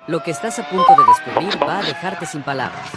Lo que estás a punto de descubrir va a dejarte sin palabras.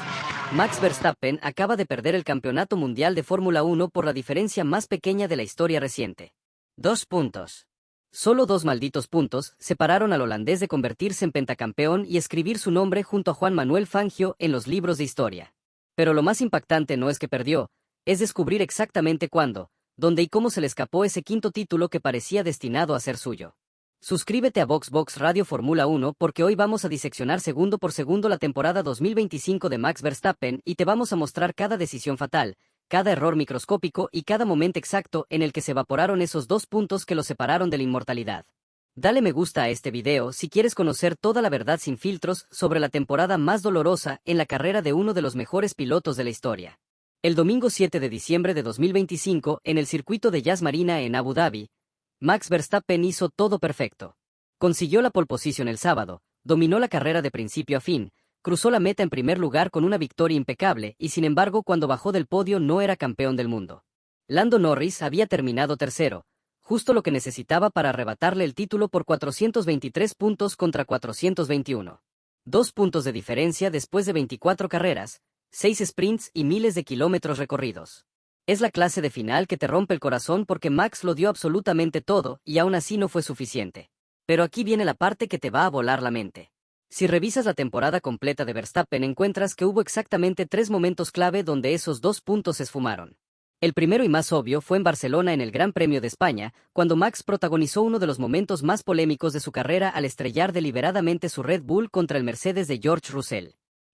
Max Verstappen acaba de perder el campeonato mundial de Fórmula 1 por la diferencia más pequeña de la historia reciente. 2 puntos. Solo 2 malditos puntos separaron al holandés de convertirse en pentacampeón y escribir su nombre junto a Juan Manuel Fangio en los libros de historia. Pero lo más impactante no es que perdió, es descubrir exactamente cuándo, dónde y cómo se le escapó ese quinto título que parecía destinado a ser suyo. Suscríbete a VoxBox Radio Fórmula 1 porque hoy vamos a diseccionar segundo por segundo la temporada 2025 de Max Verstappen y te vamos a mostrar cada decisión fatal, cada error microscópico y cada momento exacto en el que se evaporaron esos 2 puntos que lo separaron de la inmortalidad. Dale me gusta a este video si quieres conocer toda la verdad sin filtros sobre la temporada más dolorosa en la carrera de uno de los mejores pilotos de la historia. El domingo 7 de diciembre de 2025, en el circuito de Yas Marina en Abu Dhabi, Max Verstappen hizo todo perfecto. Consiguió la pole position el sábado, dominó la carrera de principio a fin, cruzó la meta en primer lugar con una victoria impecable y sin embargo cuando bajó del podio no era campeón del mundo. Lando Norris había terminado tercero, justo lo que necesitaba para arrebatarle el título por 423 puntos contra 421. 2 puntos de diferencia después de 24 carreras, 6 sprints y miles de kilómetros recorridos. Es la clase de final que te rompe el corazón porque Max lo dio absolutamente todo y aún así no fue suficiente. Pero aquí viene la parte que te va a volar la mente. Si revisas la temporada completa de Verstappen encuentras que hubo exactamente 3 momentos clave donde esos 2 puntos se esfumaron. El primero y más obvio fue en Barcelona en el Gran Premio de España, cuando Max protagonizó uno de los momentos más polémicos de su carrera al estrellar deliberadamente su Red Bull contra el Mercedes de George Russell.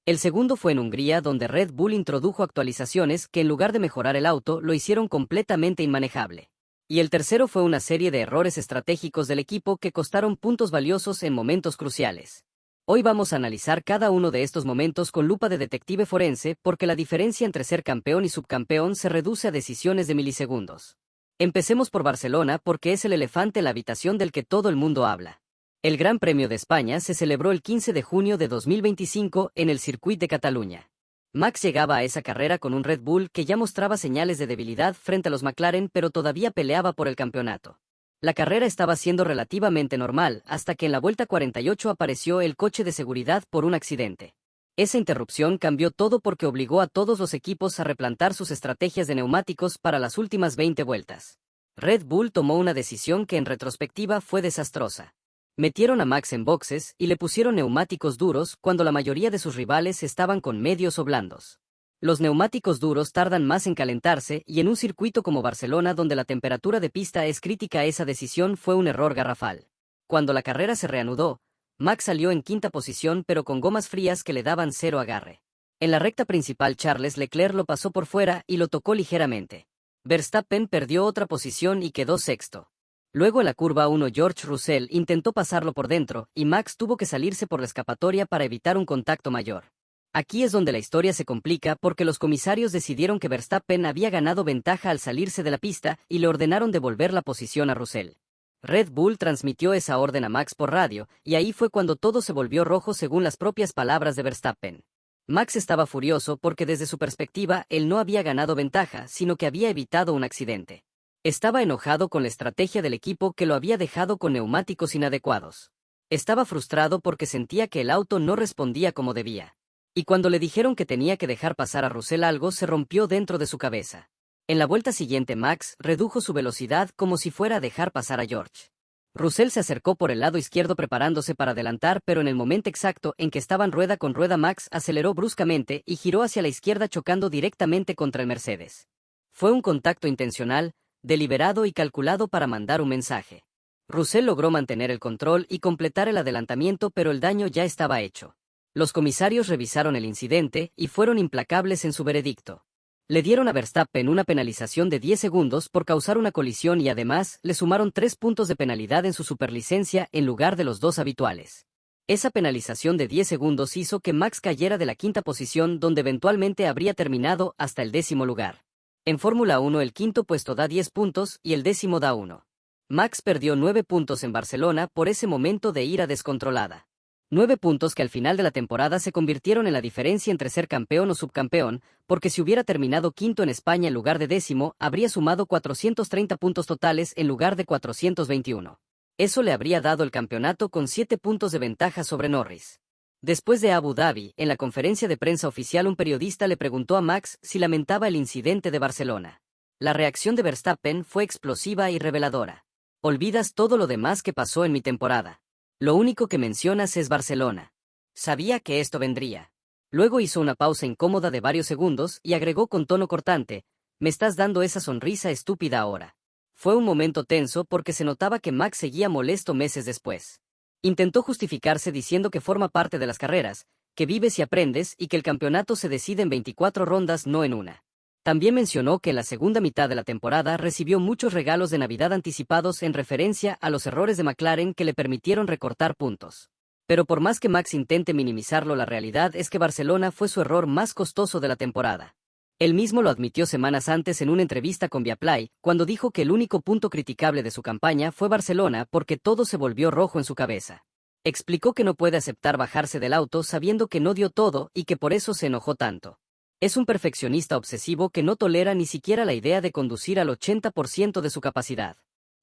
El segundo fue en Hungría donde Red Bull introdujo actualizaciones que en lugar de mejorar el auto lo hicieron completamente inmanejable. Y el tercero fue una serie de errores estratégicos del equipo que costaron puntos valiosos en momentos cruciales. Hoy vamos a analizar cada uno de estos momentos con lupa de detective forense porque la diferencia entre ser campeón y subcampeón se reduce a decisiones de milisegundos. Empecemos por Barcelona porque es el elefante en la habitación del que todo el mundo habla. El Gran Premio de España se celebró el 15 de junio de 2025 en el Circuit de Cataluña. Max llegaba a esa carrera con un Red Bull que ya mostraba señales de debilidad frente a los McLaren pero todavía peleaba por el campeonato. La carrera estaba siendo relativamente normal hasta que en la vuelta 48 apareció el coche de seguridad por un accidente. Esa interrupción cambió todo porque obligó a todos los equipos a replantar sus estrategias de neumáticos para las últimas 20 vueltas. Red Bull tomó una decisión que en retrospectiva fue desastrosa. Metieron a Max en boxes y le pusieron neumáticos duros cuando la mayoría de sus rivales estaban con medios o blandos. Los neumáticos duros tardan más en calentarse y en un circuito como Barcelona donde la temperatura de pista es crítica esa decisión fue un error garrafal. Cuando la carrera se reanudó, Max salió en quinta posición pero con gomas frías que le daban cero agarre. En la recta principal Charles Leclerc lo pasó por fuera y lo tocó ligeramente. Verstappen perdió otra posición y quedó sexto. Luego en la curva 1 George Russell intentó pasarlo por dentro y Max tuvo que salirse por la escapatoria para evitar un contacto mayor. Aquí es donde la historia se complica porque los comisarios decidieron que Verstappen había ganado ventaja al salirse de la pista y le ordenaron devolver la posición a Russell. Red Bull transmitió esa orden a Max por radio y ahí fue cuando todo se volvió rojo según las propias palabras de Verstappen. Max estaba furioso porque desde su perspectiva él no había ganado ventaja sino que había evitado un accidente. Estaba enojado con la estrategia del equipo que lo había dejado con neumáticos inadecuados. Estaba frustrado porque sentía que el auto no respondía como debía. Y cuando le dijeron que tenía que dejar pasar a Russell algo se rompió dentro de su cabeza. En la vuelta siguiente Max redujo su velocidad como si fuera a dejar pasar a George. Russell se acercó por el lado izquierdo preparándose para adelantar pero en el momento exacto en que estaban rueda con rueda Max aceleró bruscamente y giró hacia la izquierda chocando directamente contra el Mercedes. Fue un contacto intencional, deliberado y calculado para mandar un mensaje. Russell logró mantener el control y completar el adelantamiento pero el daño ya estaba hecho. Los comisarios revisaron el incidente y fueron implacables en su veredicto. Le dieron a Verstappen una penalización de 10 segundos por causar una colisión y además le sumaron 3 puntos de penalidad en su superlicencia en lugar de los 2 habituales. Esa penalización de 10 segundos hizo que Max cayera de la quinta posición donde eventualmente habría terminado hasta el 10º lugar. En Fórmula 1 el quinto puesto da 10 puntos y el 10º da 1. Max perdió 9 puntos en Barcelona por ese momento de ira descontrolada. 9 puntos que al final de la temporada se convirtieron en la diferencia entre ser campeón o subcampeón, porque si hubiera terminado quinto en España en lugar de 10º, habría sumado 430 puntos totales en lugar de 421. Eso le habría dado el campeonato con 7 puntos de ventaja sobre Norris. Después de Abu Dhabi, en la conferencia de prensa oficial un periodista le preguntó a Max si lamentaba el incidente de Barcelona. La reacción de Verstappen fue explosiva y reveladora. Olvidas todo lo demás que pasó en mi temporada. Lo único que mencionas es Barcelona. Sabía que esto vendría. Luego hizo una pausa incómoda de varios segundos y agregó con tono cortante, me estás dando esa sonrisa estúpida ahora. Fue un momento tenso porque se notaba que Max seguía molesto meses después. Intentó justificarse diciendo que forma parte de las carreras, que vives y aprendes y que el campeonato se decide en 24 rondas, no en una. También mencionó que en la segunda mitad de la temporada recibió muchos regalos de Navidad anticipados en referencia a los errores de McLaren que le permitieron recortar puntos. Pero por más que Max intente minimizarlo, la realidad es que Barcelona fue su error más costoso de la temporada. Él mismo lo admitió semanas antes en una entrevista con Viaplay, cuando dijo que el único punto criticable de su campaña fue Barcelona porque todo se volvió rojo en su cabeza. Explicó que no puede aceptar bajarse del auto sabiendo que no dio todo y que por eso se enojó tanto. Es un perfeccionista obsesivo que no tolera ni siquiera la idea de conducir al 80% de su capacidad.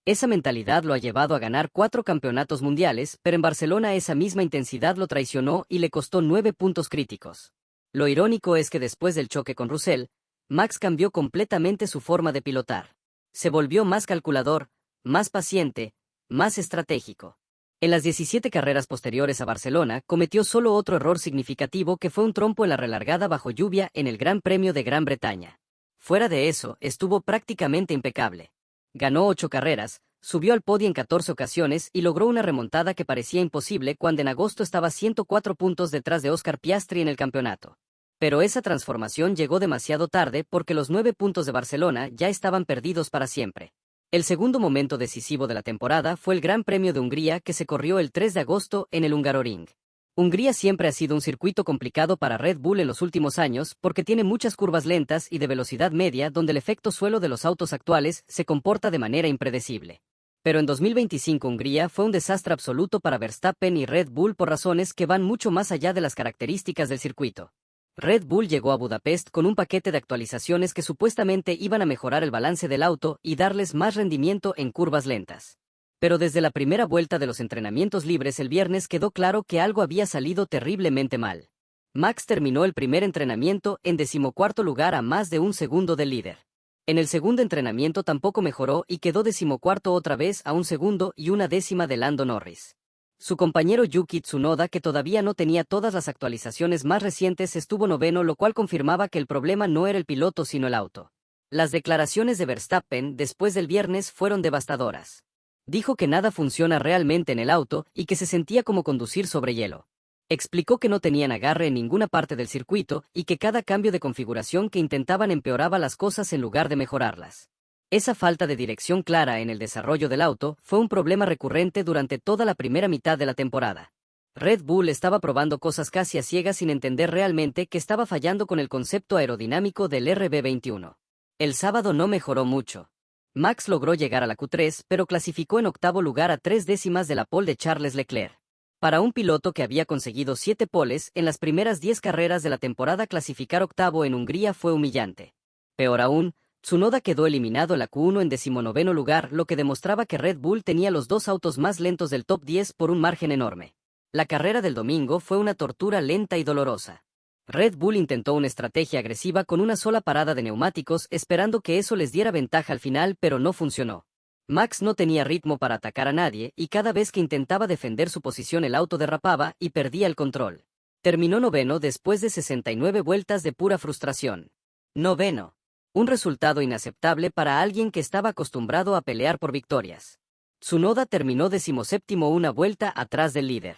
Esa mentalidad lo ha llevado a ganar 4 campeonatos mundiales, pero en Barcelona esa misma intensidad lo traicionó y le costó 9 puntos críticos. Lo irónico es que después del choque con Russell, Max cambió completamente su forma de pilotar. Se volvió más calculador, más paciente, más estratégico. En las 17 carreras posteriores a Barcelona, cometió solo otro error significativo que fue un trompo en la relargada bajo lluvia en el Gran Premio de Gran Bretaña. Fuera de eso, estuvo prácticamente impecable. Ganó 8 carreras, subió al podio en 14 ocasiones y logró una remontada que parecía imposible cuando en agosto estaba 104 puntos detrás de Oscar Piastri en el campeonato. Pero esa transformación llegó demasiado tarde porque los 9 puntos de Barcelona ya estaban perdidos para siempre. El segundo momento decisivo de la temporada fue el Gran Premio de Hungría que se corrió el 3 de agosto en el Hungaroring. Hungría siempre ha sido un circuito complicado para Red Bull en los últimos años porque tiene muchas curvas lentas y de velocidad media donde el efecto suelo de los autos actuales se comporta de manera impredecible. Pero en 2025 Hungría fue un desastre absoluto para Verstappen y Red Bull por razones que van mucho más allá de las características del circuito. Red Bull llegó a Budapest con un paquete de actualizaciones que supuestamente iban a mejorar el balance del auto y darles más rendimiento en curvas lentas. Pero desde la primera vuelta de los entrenamientos libres el viernes quedó claro que algo había salido terriblemente mal. Max terminó el primer entrenamiento en 14º lugar a más de un segundo del líder. En el segundo entrenamiento tampoco mejoró y quedó 14º otra vez a un segundo y una décima de Lando Norris. Su compañero Yuki Tsunoda, que todavía no tenía todas las actualizaciones más recientes, estuvo 9º, lo cual confirmaba que el problema no era el piloto sino el auto. Las declaraciones de Verstappen después del viernes fueron devastadoras. Dijo que nada funciona realmente en el auto y que se sentía como conducir sobre hielo. Explicó que no tenían agarre en ninguna parte del circuito y que cada cambio de configuración que intentaban empeoraba las cosas en lugar de mejorarlas. Esa falta de dirección clara en el desarrollo del auto fue un problema recurrente durante toda la primera mitad de la temporada. Red Bull estaba probando cosas casi a ciegas sin entender realmente que estaba fallando con el concepto aerodinámico del RB21. El sábado no mejoró mucho. Max logró llegar a la Q3, pero clasificó en 8º lugar a 3 décimas de la pole de Charles Leclerc. Para un piloto que había conseguido 7 poles en las primeras 10 carreras de la temporada, clasificar 8º en Hungría fue humillante. Peor aún, Tsunoda quedó eliminado en la Q1 en 19º lugar, lo que demostraba que Red Bull tenía los 2 autos más lentos del top 10 por un margen enorme. La carrera del domingo fue una tortura lenta y dolorosa. Red Bull intentó una estrategia agresiva con una sola parada de neumáticos esperando que eso les diera ventaja al final, pero no funcionó. Max no tenía ritmo para atacar a nadie y cada vez que intentaba defender su posición el auto derrapaba y perdía el control. Terminó 9º después de 69 vueltas de pura frustración. 9º. Un resultado inaceptable para alguien que estaba acostumbrado a pelear por victorias. Tsunoda terminó 17º, una vuelta atrás del líder.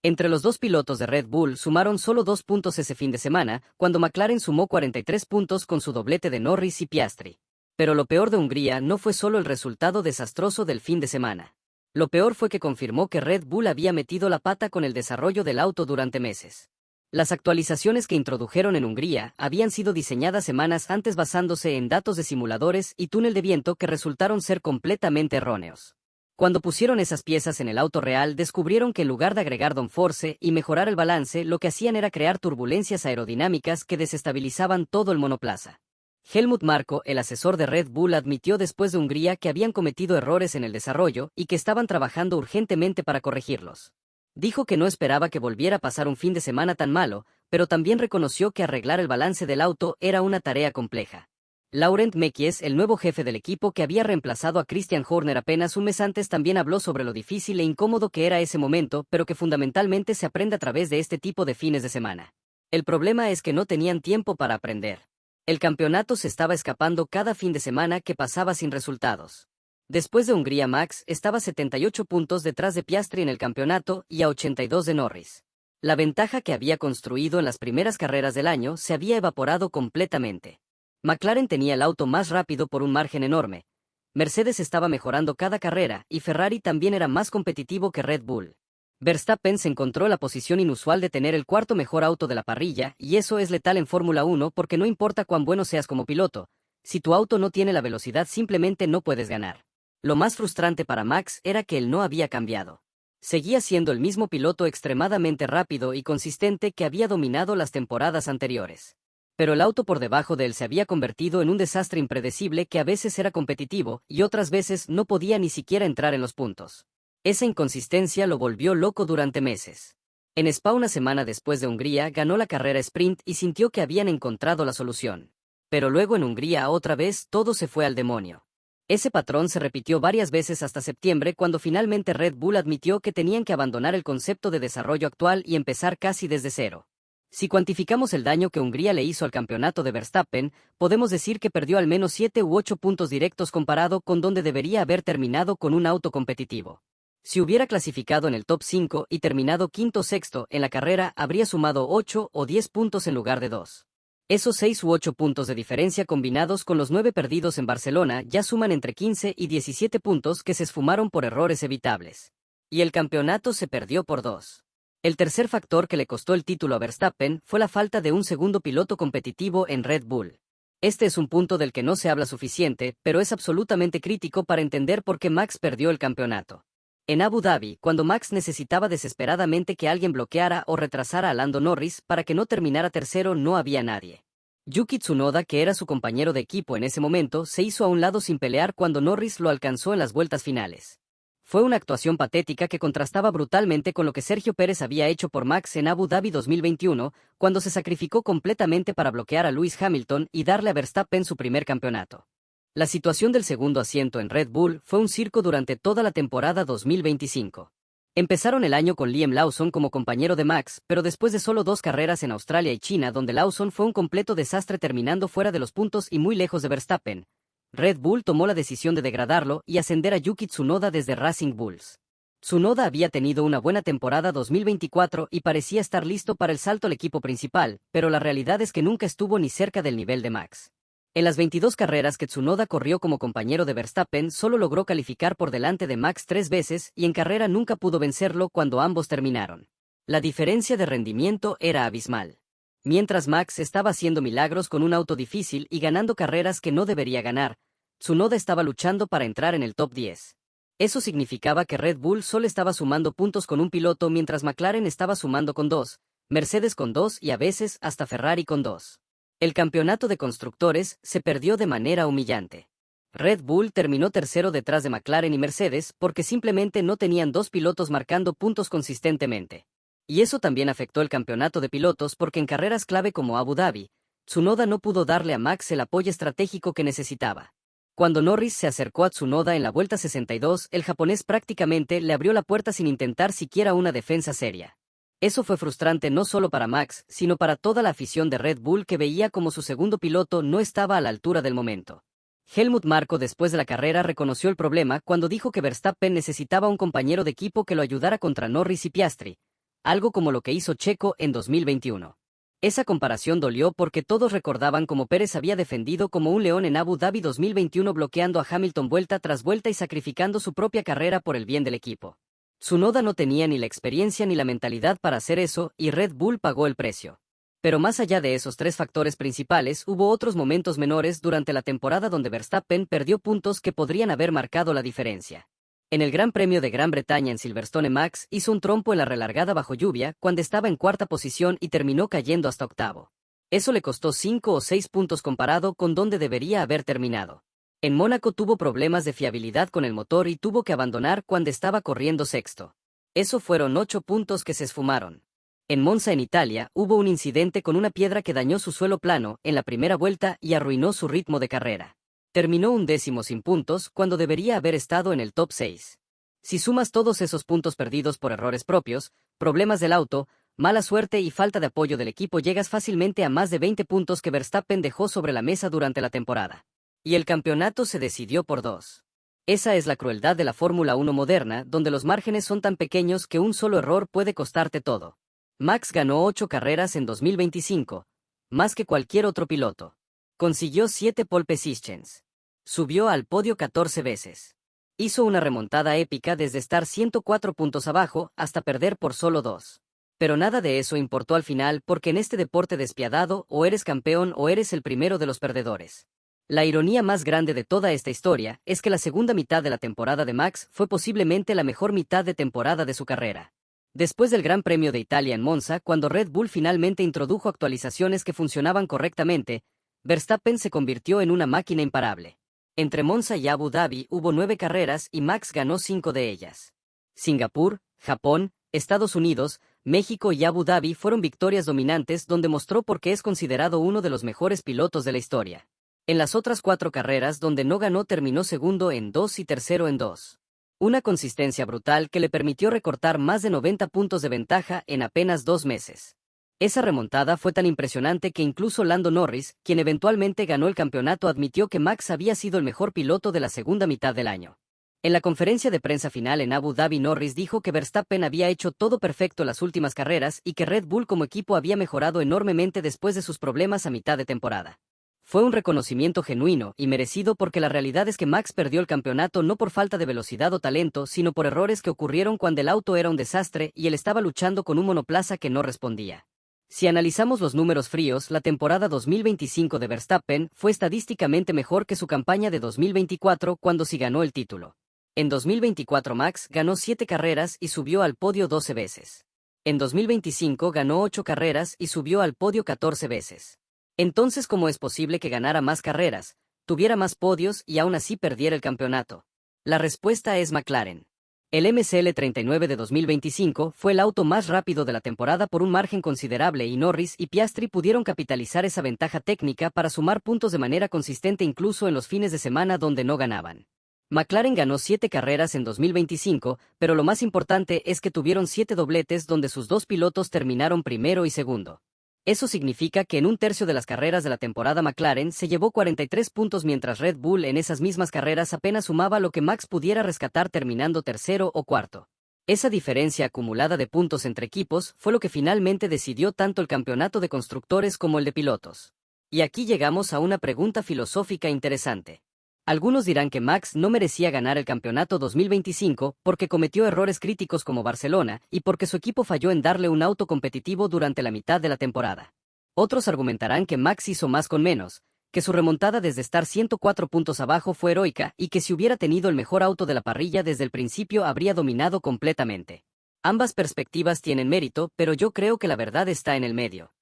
Entre los dos pilotos de Red Bull sumaron solo 2 puntos ese fin de semana, cuando McLaren sumó 43 puntos con su doblete de Norris y Piastri. Pero lo peor de Hungría no fue solo el resultado desastroso del fin de semana. Lo peor fue que confirmó que Red Bull había metido la pata con el desarrollo del auto durante meses. Las actualizaciones que introdujeron en Hungría habían sido diseñadas semanas antes basándose en datos de simuladores y túnel de viento que resultaron ser completamente erróneos. Cuando pusieron esas piezas en el auto real, descubrieron que en lugar de agregar downforce y mejorar el balance, lo que hacían era crear turbulencias aerodinámicas que desestabilizaban todo el monoplaza. Helmut Marko, el asesor de Red Bull, admitió después de Hungría que habían cometido errores en el desarrollo y que estaban trabajando urgentemente para corregirlos. Dijo que no esperaba que volviera a pasar un fin de semana tan malo, pero también reconoció que arreglar el balance del auto era una tarea compleja. Laurent Mekies, el nuevo jefe del equipo que había reemplazado a Christian Horner apenas un mes antes, también habló sobre lo difícil e incómodo que era ese momento, pero que fundamentalmente se aprende a través de este tipo de fines de semana. El problema es que no tenían tiempo para aprender. El campeonato se estaba escapando cada fin de semana que pasaba sin resultados. Después de Hungría, Max estaba 78 puntos detrás de Piastri en el campeonato y a 82 de Norris. La ventaja que había construido en las primeras carreras del año se había evaporado completamente. McLaren tenía el auto más rápido por un margen enorme. Mercedes estaba mejorando cada carrera y Ferrari también era más competitivo que Red Bull. Verstappen se encontró la posición inusual de tener el cuarto mejor auto de la parrilla, y eso es letal en Fórmula 1 porque no importa cuán bueno seas como piloto, si tu auto no tiene la velocidad simplemente no puedes ganar. Lo más frustrante para Max era que él no había cambiado. Seguía siendo el mismo piloto extremadamente rápido y consistente que había dominado las temporadas anteriores. Pero el auto por debajo de él se había convertido en un desastre impredecible que a veces era competitivo y otras veces no podía ni siquiera entrar en los puntos. Esa inconsistencia lo volvió loco durante meses. En Spa, una semana después de Hungría, ganó la carrera sprint y sintió que habían encontrado la solución. Pero luego en Hungría otra vez todo se fue al demonio. Ese patrón se repitió varias veces hasta septiembre, cuando finalmente Red Bull admitió que tenían que abandonar el concepto de desarrollo actual y empezar casi desde cero. Si cuantificamos el daño que Hungría le hizo al campeonato de Verstappen, podemos decir que perdió al menos 7 u 8 puntos directos comparado con donde debería haber terminado con un auto competitivo. Si hubiera clasificado en el top 5 y terminado quinto o sexto en la carrera, habría sumado 8 o 10 puntos en lugar de 2. Esos 6 u 8 puntos de diferencia combinados con los 9 perdidos en Barcelona ya suman entre 15 y 17 puntos que se esfumaron por errores evitables. Y el campeonato se perdió por 2. El tercer factor que le costó el título a Verstappen fue la falta de un segundo piloto competitivo en Red Bull. Este es un punto del que no se habla suficiente, pero es absolutamente crítico para entender por qué Max perdió el campeonato. En Abu Dhabi, cuando Max necesitaba desesperadamente que alguien bloqueara o retrasara a Lando Norris para que no terminara tercero, no había nadie. Yuki Tsunoda, que era su compañero de equipo en ese momento, se hizo a un lado sin pelear cuando Norris lo alcanzó en las vueltas finales. Fue una actuación patética que contrastaba brutalmente con lo que Sergio Pérez había hecho por Max en Abu Dhabi 2021, cuando se sacrificó completamente para bloquear a Lewis Hamilton y darle a Verstappen su primer campeonato. La situación del segundo asiento en Red Bull fue un circo durante toda la temporada 2025. Empezaron el año con Liam Lawson como compañero de Max, pero después de solo 2 carreras en Australia y China, donde Lawson fue un completo desastre terminando fuera de los puntos y muy lejos de Verstappen, Red Bull tomó la decisión de degradarlo y ascender a Yuki Tsunoda desde Racing Bulls. Tsunoda había tenido una buena temporada 2024 y parecía estar listo para el salto al equipo principal, pero la realidad es que nunca estuvo ni cerca del nivel de Max. En las 22 carreras que Tsunoda corrió como compañero de Verstappen, solo logró calificar por delante de Max 3 veces y en carrera nunca pudo vencerlo cuando ambos terminaron. La diferencia de rendimiento era abismal. Mientras Max estaba haciendo milagros con un auto difícil y ganando carreras que no debería ganar, Tsunoda estaba luchando para entrar en el top 10. Eso significaba que Red Bull solo estaba sumando puntos con un piloto mientras McLaren estaba sumando con 2, Mercedes con 2 y a veces hasta Ferrari con 2. El campeonato de constructores se perdió de manera humillante. Red Bull terminó tercero detrás de McLaren y Mercedes porque simplemente no tenían 2 pilotos marcando puntos consistentemente. Y eso también afectó el campeonato de pilotos porque en carreras clave como Abu Dhabi, Tsunoda no pudo darle a Max el apoyo estratégico que necesitaba. Cuando Norris se acercó a Tsunoda en la vuelta 62, el japonés prácticamente le abrió la puerta sin intentar siquiera una defensa seria. Eso fue frustrante no solo para Max, sino para toda la afición de Red Bull que veía como su segundo piloto no estaba a la altura del momento. Helmut Marko después de la carrera reconoció el problema cuando dijo que Verstappen necesitaba un compañero de equipo que lo ayudara contra Norris y Piastri, algo como lo que hizo Checo en 2021. Esa comparación dolió porque todos recordaban cómo Pérez había defendido como un león en Abu Dhabi 2021 bloqueando a Hamilton vuelta tras vuelta y sacrificando su propia carrera por el bien del equipo. Tsunoda no tenía ni la experiencia ni la mentalidad para hacer eso y Red Bull pagó el precio. Pero más allá de esos 3 factores principales, hubo otros momentos menores durante la temporada donde Verstappen perdió puntos que podrían haber marcado la diferencia. En el Gran Premio de Gran Bretaña en Silverstone, Max hizo un trompo en la relargada bajo lluvia cuando estaba en 4ª posición y terminó cayendo hasta 8º. Eso le costó 5 o 6 puntos comparado con donde debería haber terminado. En Mónaco tuvo problemas de fiabilidad con el motor y tuvo que abandonar cuando estaba corriendo 6º. Eso fueron 8 puntos que se esfumaron. En Monza, en Italia, hubo un incidente con una piedra que dañó su suelo plano en la primera vuelta y arruinó su ritmo de carrera. Terminó 1º sin puntos cuando debería haber estado en el top 6. Si sumas todos esos puntos perdidos por errores propios, problemas del auto, mala suerte y falta de apoyo del equipo, llegas fácilmente a más de 20 puntos que Verstappen dejó sobre la mesa durante la temporada. Y el campeonato se decidió por 2. Esa es la crueldad de la Fórmula 1 moderna, donde los márgenes son tan pequeños que un solo error puede costarte todo. Max ganó 8 carreras en 2025, más que cualquier otro piloto. Consiguió 7 pole positions. Subió al podio 14 veces. Hizo una remontada épica desde estar 104 puntos abajo hasta perder por solo 2. Pero nada de eso importó al final, porque en este deporte despiadado o eres campeón o eres el primero de los perdedores. La ironía más grande de toda esta historia es que la segunda mitad de la temporada de Max fue posiblemente la mejor mitad de temporada de su carrera. Después del Gran Premio de Italia en Monza, cuando Red Bull finalmente introdujo actualizaciones que funcionaban correctamente, Verstappen se convirtió en una máquina imparable. Entre Monza y Abu Dhabi hubo 9 carreras y Max ganó 5 de ellas. Singapur, Japón, Estados Unidos, México y Abu Dhabi fueron victorias dominantes donde mostró por qué es considerado uno de los mejores pilotos de la historia. En las otras 4 carreras donde no ganó terminó segundo en 2 y tercero en 2. Una consistencia brutal que le permitió recortar más de 90 puntos de ventaja en apenas 2 meses. Esa remontada fue tan impresionante que incluso Lando Norris, quien eventualmente ganó el campeonato, admitió que Max había sido el mejor piloto de la segunda mitad del año. En la conferencia de prensa final en Abu Dhabi, Norris dijo que Verstappen había hecho todo perfecto las últimas carreras y que Red Bull como equipo había mejorado enormemente después de sus problemas a mitad de temporada. Fue un reconocimiento genuino y merecido porque la realidad es que Max perdió el campeonato no por falta de velocidad o talento, sino por errores que ocurrieron cuando el auto era un desastre y él estaba luchando con un monoplaza que no respondía. Si analizamos los números fríos, la temporada 2025 de Verstappen fue estadísticamente mejor que su campaña de 2024 cuando sí ganó el título. En 2024 Max ganó 7 carreras y subió al podio 12 veces. En 2025 ganó 8 carreras y subió al podio 14 veces. Entonces, ¿cómo es posible que ganara más carreras, tuviera más podios y aún así perdiera el campeonato? La respuesta es McLaren. El McL 39 de 2025 fue el auto más rápido de la temporada por un margen considerable y Norris y Piastri pudieron capitalizar esa ventaja técnica para sumar puntos de manera consistente incluso en los fines de semana donde no ganaban. McLaren ganó 7 carreras en 2025, pero lo más importante es que tuvieron 7 dobletes donde sus 2 pilotos terminaron primero y segundo. Eso significa que en un tercio de las carreras de la temporada McLaren se llevó 43 puntos mientras Red Bull en esas mismas carreras apenas sumaba lo que Max pudiera rescatar terminando tercero o cuarto. Esa diferencia acumulada de puntos entre equipos fue lo que finalmente decidió tanto el campeonato de constructores como el de pilotos. Y aquí llegamos a una pregunta filosófica interesante. Algunos dirán que Max no merecía ganar el campeonato 2025 porque cometió errores críticos como Barcelona y porque su equipo falló en darle un auto competitivo durante la mitad de la temporada. Otros argumentarán que Max hizo más con menos, que su remontada desde estar 104 puntos abajo fue heroica y que si hubiera tenido el mejor auto de la parrilla desde el principio habría dominado completamente. Ambas perspectivas tienen mérito, pero yo creo que la verdad está en el medio.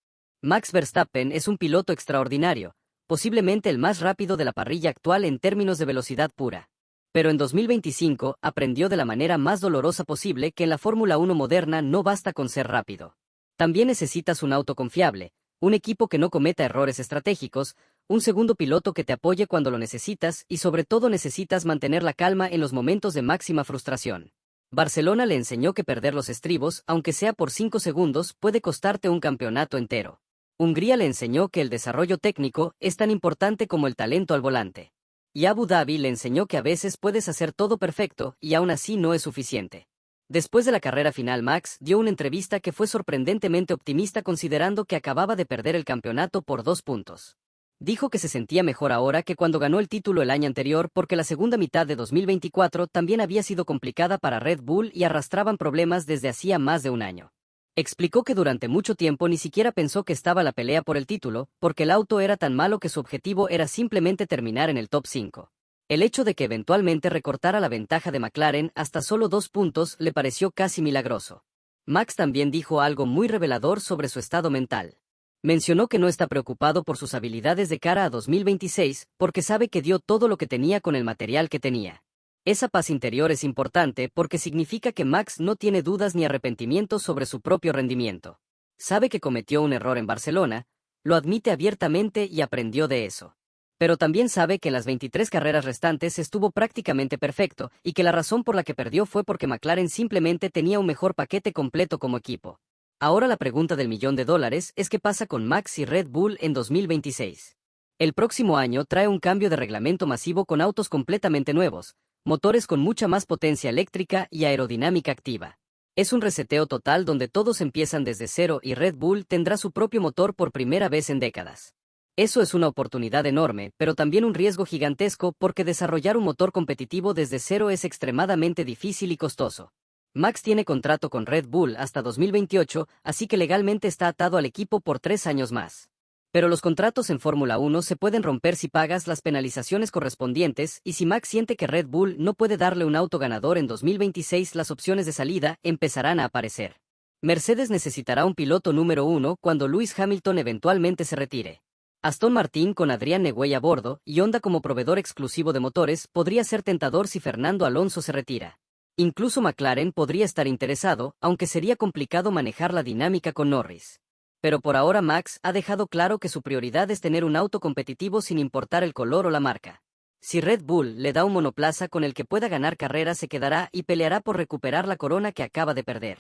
Max Verstappen es un piloto extraordinario, posiblemente el más rápido de la parrilla actual en términos de velocidad pura. Pero en 2025 aprendió de la manera más dolorosa posible que en la Fórmula 1 moderna no basta con ser rápido. También necesitas un auto confiable, un equipo que no cometa errores estratégicos, un segundo piloto que te apoye cuando lo necesitas y sobre todo necesitas mantener la calma en los momentos de máxima frustración. Barcelona le enseñó que perder los estribos, aunque sea por 5 segundos, puede costarte un campeonato entero. Hungría le enseñó que el desarrollo técnico es tan importante como el talento al volante. Y Abu Dhabi le enseñó que a veces puedes hacer todo perfecto y aún así no es suficiente. Después de la carrera final, Max dio una entrevista que fue sorprendentemente optimista considerando que acababa de perder el campeonato por 2 puntos. Dijo que se sentía mejor ahora que cuando ganó el título el año anterior porque la segunda mitad de 2024 también había sido complicada para Red Bull y arrastraban problemas desde hacía más de un año. Explicó que durante mucho tiempo ni siquiera pensó que estaba la pelea por el título, porque el auto era tan malo que su objetivo era simplemente terminar en el top 5. El hecho de que eventualmente recortara la ventaja de McLaren hasta solo 2 puntos le pareció casi milagroso. Max también dijo algo muy revelador sobre su estado mental. Mencionó que no está preocupado por sus habilidades de cara a 2026, porque sabe que dio todo lo que tenía con el material que tenía. Esa paz interior es importante porque significa que Max no tiene dudas ni arrepentimientos sobre su propio rendimiento. Sabe que cometió un error en Barcelona, lo admite abiertamente y aprendió de eso. Pero también sabe que en las 23 carreras restantes estuvo prácticamente perfecto y que la razón por la que perdió fue porque McLaren simplemente tenía un mejor paquete completo como equipo. Ahora la pregunta del $1.000.000 es qué pasa con Max y Red Bull en 2026. El próximo año trae un cambio de reglamento masivo con autos completamente nuevos, motores con mucha más potencia eléctrica y aerodinámica activa. Es un reseteo total donde todos empiezan desde cero y Red Bull tendrá su propio motor por primera vez en décadas. Eso es una oportunidad enorme, pero también un riesgo gigantesco porque desarrollar un motor competitivo desde cero es extremadamente difícil y costoso. Max tiene contrato con Red Bull hasta 2028, así que legalmente está atado al equipo por 3 años más. Pero los contratos en Fórmula 1 se pueden romper si pagas las penalizaciones correspondientes y si Max siente que Red Bull no puede darle un auto ganador en 2026, las opciones de salida empezarán a aparecer. Mercedes necesitará un piloto número 1 cuando Lewis Hamilton eventualmente se retire. Aston Martin con Adrian Newey a bordo y Honda como proveedor exclusivo de motores podría ser tentador si Fernando Alonso se retira. Incluso McLaren podría estar interesado, aunque sería complicado manejar la dinámica con Norris. Pero por ahora Max ha dejado claro que su prioridad es tener un auto competitivo sin importar el color o la marca. Si Red Bull le da un monoplaza con el que pueda ganar carreras, se quedará y peleará por recuperar la corona que acaba de perder.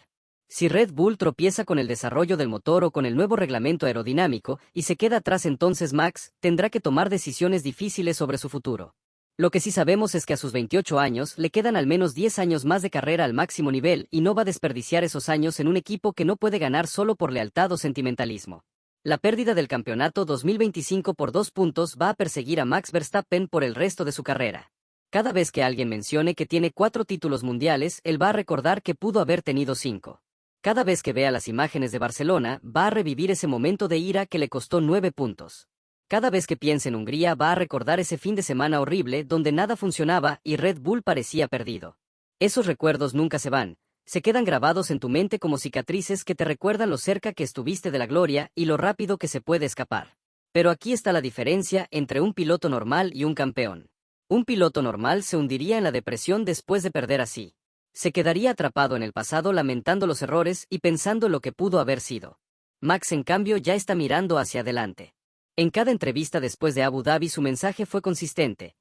Si Red Bull tropieza con el desarrollo del motor o con el nuevo reglamento aerodinámico y se queda atrás, entonces Max tendrá que tomar decisiones difíciles sobre su futuro. Lo que sí sabemos es que a sus 28 años le quedan al menos 10 años más de carrera al máximo nivel y no va a desperdiciar esos años en un equipo que no puede ganar solo por lealtad o sentimentalismo. La pérdida del campeonato 2025 por 2 puntos va a perseguir a Max Verstappen por el resto de su carrera. Cada vez que alguien mencione que tiene 4 títulos mundiales, él va a recordar que pudo haber tenido 5. Cada vez que vea las imágenes de Barcelona, va a revivir ese momento de ira que le costó 9 puntos. Cada vez que piense en Hungría, va a recordar ese fin de semana horrible donde nada funcionaba y Red Bull parecía perdido. Esos recuerdos nunca se van, se quedan grabados en tu mente como cicatrices que te recuerdan lo cerca que estuviste de la gloria y lo rápido que se puede escapar. Pero aquí está la diferencia entre un piloto normal y un campeón. Un piloto normal se hundiría en la depresión después de perder así. Se quedaría atrapado en el pasado lamentando los errores y pensando en lo que pudo haber sido. Max, en cambio, ya está mirando hacia adelante. En cada entrevista después de Abu Dhabi su mensaje fue consistente.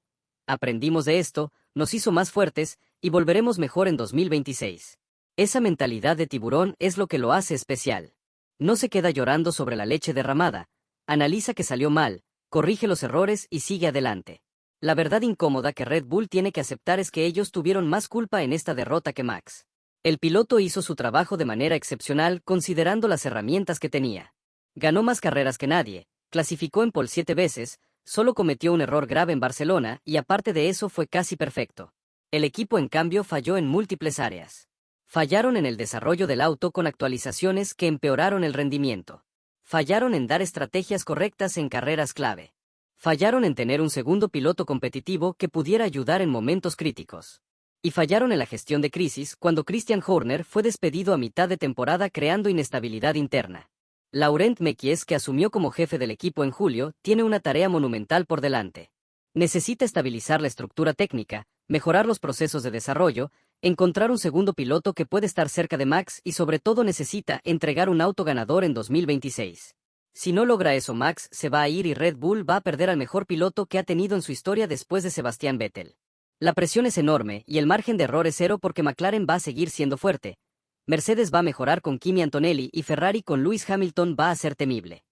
Aprendimos de esto, nos hizo más fuertes, y volveremos mejor en 2026. Esa mentalidad de tiburón es lo que lo hace especial. No se queda llorando sobre la leche derramada, analiza que salió mal, corrige los errores y sigue adelante. La verdad incómoda que Red Bull tiene que aceptar es que ellos tuvieron más culpa en esta derrota que Max. El piloto hizo su trabajo de manera excepcional considerando las herramientas que tenía. Ganó más carreras que nadie, clasificó en pole 7 veces, solo cometió un error grave en Barcelona y aparte de eso fue casi perfecto. El equipo en cambio falló en múltiples áreas. Fallaron en el desarrollo del auto con actualizaciones que empeoraron el rendimiento. Fallaron en dar estrategias correctas en carreras clave. Fallaron en tener un segundo piloto competitivo que pudiera ayudar en momentos críticos. Y fallaron en la gestión de crisis cuando Christian Horner fue despedido a mitad de temporada creando inestabilidad interna. Laurent Mekies, que asumió como jefe del equipo en julio, tiene una tarea monumental por delante. Necesita estabilizar la estructura técnica, mejorar los procesos de desarrollo, encontrar un segundo piloto que puede estar cerca de Max y sobre todo necesita entregar un auto ganador en 2026. Si no logra eso, Max se va a ir y Red Bull va a perder al mejor piloto que ha tenido en su historia después de Sebastian Vettel. La presión es enorme y el margen de error es cero porque McLaren va a seguir siendo fuerte. Mercedes va a mejorar con Kimi Antonelli y Ferrari con Lewis Hamilton va a ser temible.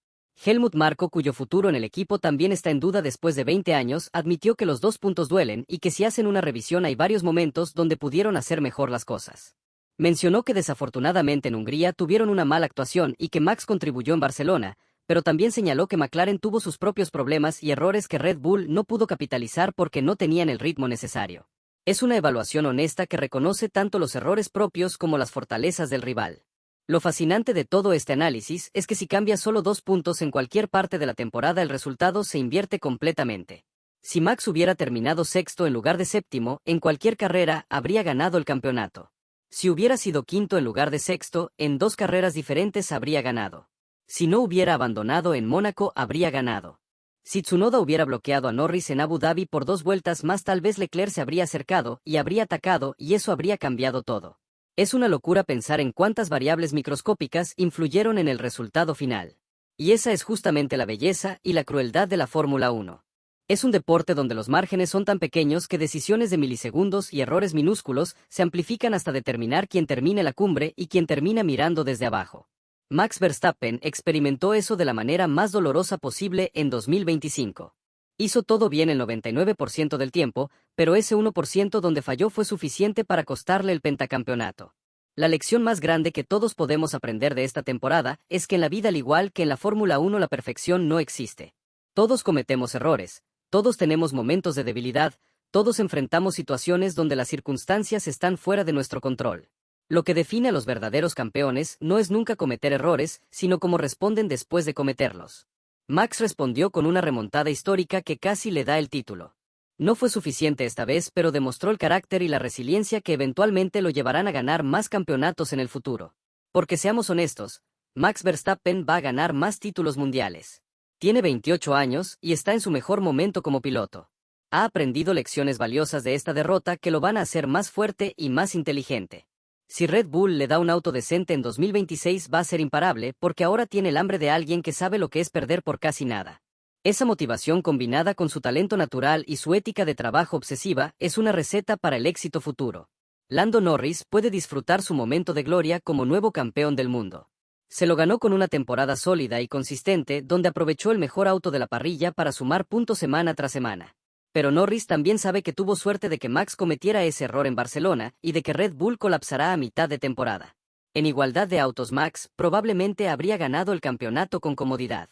Helmut Marko, cuyo futuro en el equipo también está en duda después de 20 años, admitió que los 2 puntos duelen y que si hacen una revisión hay varios momentos donde pudieron hacer mejor las cosas. Mencionó que desafortunadamente en Hungría tuvieron una mala actuación y que Max contribuyó en Barcelona, pero también señaló que McLaren tuvo sus propios problemas y errores que Red Bull no pudo capitalizar porque no tenían el ritmo necesario. Es una evaluación honesta que reconoce tanto los errores propios como las fortalezas del rival. Lo fascinante de todo este análisis es que si cambia solo 2 puntos en cualquier parte de la temporada, el resultado se invierte completamente. Si Max hubiera terminado sexto en lugar de séptimo, en cualquier carrera habría ganado el campeonato. Si hubiera sido quinto en lugar de sexto, en 2 carreras diferentes habría ganado. Si no hubiera abandonado en Mónaco, habría ganado. Si Tsunoda hubiera bloqueado a Norris en Abu Dhabi por 2 vueltas más, tal vez Leclerc se habría acercado y habría atacado, y eso habría cambiado todo. Es una locura pensar en cuántas variables microscópicas influyeron en el resultado final. Y esa es justamente la belleza y la crueldad de la Fórmula 1. Es un deporte donde los márgenes son tan pequeños que decisiones de milisegundos y errores minúsculos se amplifican hasta determinar quién termina la cumbre y quién termina mirando desde abajo. Max Verstappen experimentó eso de la manera más dolorosa posible en 2025. Hizo todo bien el 99% del tiempo, pero ese 1% donde falló fue suficiente para costarle el pentacampeonato. La lección más grande que todos podemos aprender de esta temporada es que en la vida, al igual que en la Fórmula 1, la perfección no existe. Todos cometemos errores, todos tenemos momentos de debilidad, todos enfrentamos situaciones donde las circunstancias están fuera de nuestro control. Lo que define a los verdaderos campeones no es nunca cometer errores, sino cómo responden después de cometerlos. Max respondió con una remontada histórica que casi le da el título. No fue suficiente esta vez, pero demostró el carácter y la resiliencia que eventualmente lo llevarán a ganar más campeonatos en el futuro. Porque seamos honestos, Max Verstappen va a ganar más títulos mundiales. Tiene 28 años y está en su mejor momento como piloto. Ha aprendido lecciones valiosas de esta derrota que lo van a hacer más fuerte y más inteligente. Si Red Bull le da un auto decente en 2026, va a ser imparable porque ahora tiene el hambre de alguien que sabe lo que es perder por casi nada. Esa motivación, combinada con su talento natural y su ética de trabajo obsesiva, es una receta para el éxito futuro. Lando Norris puede disfrutar su momento de gloria como nuevo campeón del mundo. Se lo ganó con una temporada sólida y consistente donde aprovechó el mejor auto de la parrilla para sumar puntos semana tras semana. Pero Norris también sabe que tuvo suerte de que Max cometiera ese error en Barcelona y de que Red Bull colapsará a mitad de temporada. En igualdad de autos, Max probablemente habría ganado el campeonato con comodidad.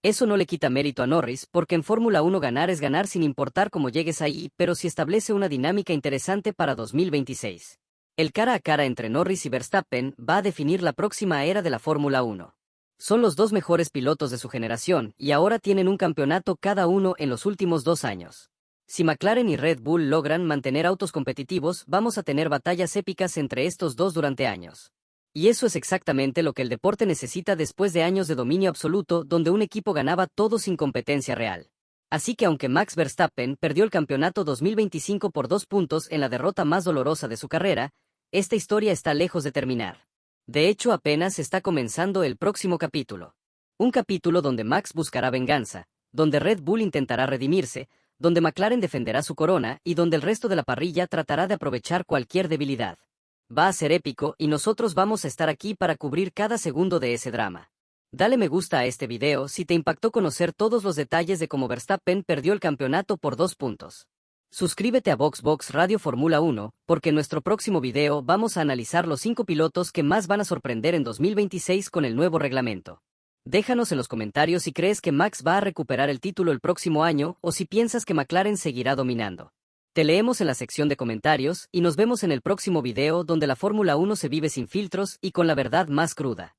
Eso no le quita mérito a Norris, porque en Fórmula 1 ganar es ganar sin importar cómo llegues ahí, pero sí establece una dinámica interesante para 2026. El cara a cara entre Norris y Verstappen va a definir la próxima era de la Fórmula 1. Son los dos mejores pilotos de su generación y ahora tienen un campeonato cada uno en los últimos 2 años. Si McLaren y Red Bull logran mantener autos competitivos, vamos a tener batallas épicas entre estos dos durante años. Y eso es exactamente lo que el deporte necesita después de años de dominio absoluto donde un equipo ganaba todo sin competencia real. Así que aunque Max Verstappen perdió el campeonato 2025 por 2 puntos en la derrota más dolorosa de su carrera, esta historia está lejos de terminar. De hecho, apenas está comenzando el próximo capítulo. Un capítulo donde Max buscará venganza, donde Red Bull intentará redimirse, donde McLaren defenderá su corona y donde el resto de la parrilla tratará de aprovechar cualquier debilidad. Va a ser épico y nosotros vamos a estar aquí para cubrir cada segundo de ese drama. Dale me gusta a este video si te impactó conocer todos los detalles de cómo Verstappen perdió el campeonato por 2 puntos. Suscríbete a VoxBox Radio Fórmula 1, porque en nuestro próximo video vamos a analizar los 5 pilotos que más van a sorprender en 2026 con el nuevo reglamento. Déjanos en los comentarios si crees que Max va a recuperar el título el próximo año o si piensas que McLaren seguirá dominando. Te leemos en la sección de comentarios y nos vemos en el próximo video donde la Fórmula 1 se vive sin filtros y con la verdad más cruda.